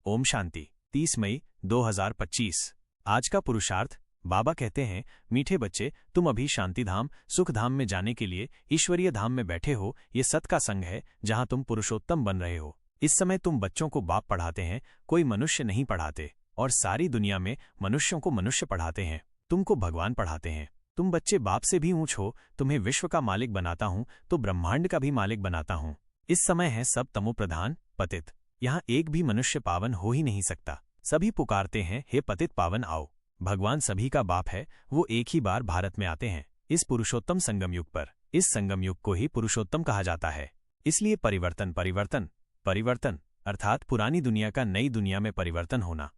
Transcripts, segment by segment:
ओम शांति। 30 मई 2025। आज का पुरुषार्थ। बाबा कहते हैं, मीठे बच्चे, तुम अभी शांति धाम, सुख धाम में जाने के लिए ईश्वरीय धाम में बैठे हो। ये सत का संग है जहां तुम पुरुषोत्तम बन रहे हो। इस समय तुम बच्चों को बाप पढ़ाते हैं, कोई मनुष्य नहीं पढ़ाते। और सारी दुनिया में मनुष्यों को मनुष्य पढ़ाते हैं, तुमको भगवान पढ़ाते हैं। तुम बच्चे बाप से भी ऊंच हो। तुम्हें विश्व का मालिक बनाता हूं तो ब्रह्मांड का भी मालिक बनाता हूं। इस समय है सब तमो प्रधान, पतित। यहाँ एक भी मनुष्य पावन हो ही नहीं सकता। सभी पुकारते हैं, हे पतित पावन आओ। भगवान सभी का बाप है, वो एक ही बार भारत में आते हैं इस पुरुषोत्तम संगम युग पर। इस संगम युग को ही पुरुषोत्तम कहा जाता है। इसलिए परिवर्तन परिवर्तन परिवर्तन अर्थात पुरानी दुनिया का नई दुनिया में परिवर्तन होना,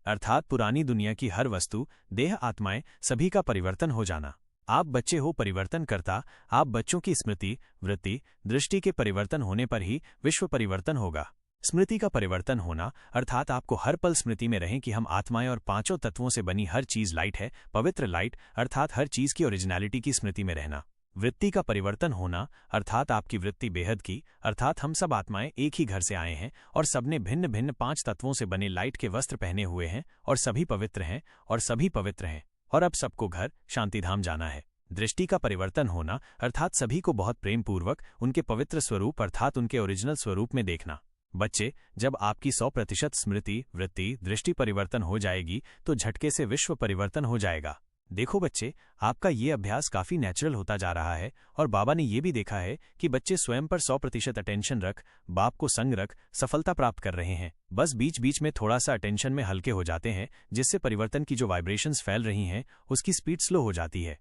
अर्थात पुरानी दुनिया की हर वस्तु, देह, आत्माएं सभी का परिवर्तन हो जाना। आप बच्चे हो परिवर्तन करता। आप बच्चों की स्मृति, वृत्ति, दृष्टि के परिवर्तन होने पर ही विश्व परिवर्तन होगा। स्मृति का परिवर्तन होना अर्थात आपको हर पल स्मृति में रहें कि हम आत्माएं और पांचों तत्वों से बनी हर चीज लाइट है, पवित्र लाइट, अर्थात हर चीज की ओरिजिनलिटी की स्मृति में रहना। वृत्ति का परिवर्तन होना अर्थात आपकी वृत्ति बेहद की, अर्थात हम सब आत्माएं एक ही घर से आए हैं और सबने भिन्न भिन्न 5 तत्वों से बने लाइट के वस्त्र पहने हुए हैं और सभी पवित्र हैं और सभी पवित्र हैं और अब सबको घर शांतिधाम जाना है। दृष्टि का परिवर्तन होना अर्थात सभी को बहुत प्रेम पूर्वक उनके पवित्र स्वरूप अर्थात उनके ओरिजिनल स्वरूप में देखना। बच्चे, जब आपकी 100% स्मृति, वृत्ति, दृष्टि परिवर्तन हो जाएगी तो झटके से विश्व परिवर्तन हो जाएगा। देखो बच्चे, आपका ये अभ्यास काफी नेचुरल होता जा रहा है और बाबा ने ये भी देखा है कि बच्चे स्वयं पर 100% अटेंशन रख, बाप को संग रख, सफलता प्राप्त कर रहे हैं। बस बीच बीच में थोड़ा सा अटेंशन में हल्के हो जाते हैं, जिससे परिवर्तन की जो वाइब्रेशंस फैल रही हैं उसकी स्पीड स्लो हो जाती है,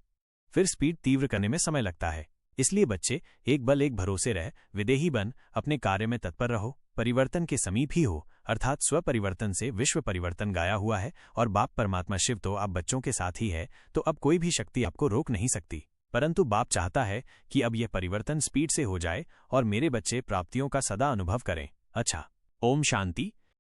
फिर स्पीड तीव्र करने में समय लगता है। इसलिए बच्चे, एक बल एक भरोसे रह, विदेही बन, अपने कार्य में तत्पर रहो, परिवर्तन के समीप ही हो, अर्थात स्व परिवर्तन से विश्व परिवर्तन गाया हुआ है और बाप परमात्मा शिव तो आप बच्चों के साथ ही है, तो अब कोई भी शक्ति आपको रोक नहीं सकती। परंतु बाप चाहता है कि अब यह परिवर्तन स्पीड से हो जाए और मेरे बच्चे प्राप्तियों का सदा अनुभव करें। अच्छा, ओम शांति।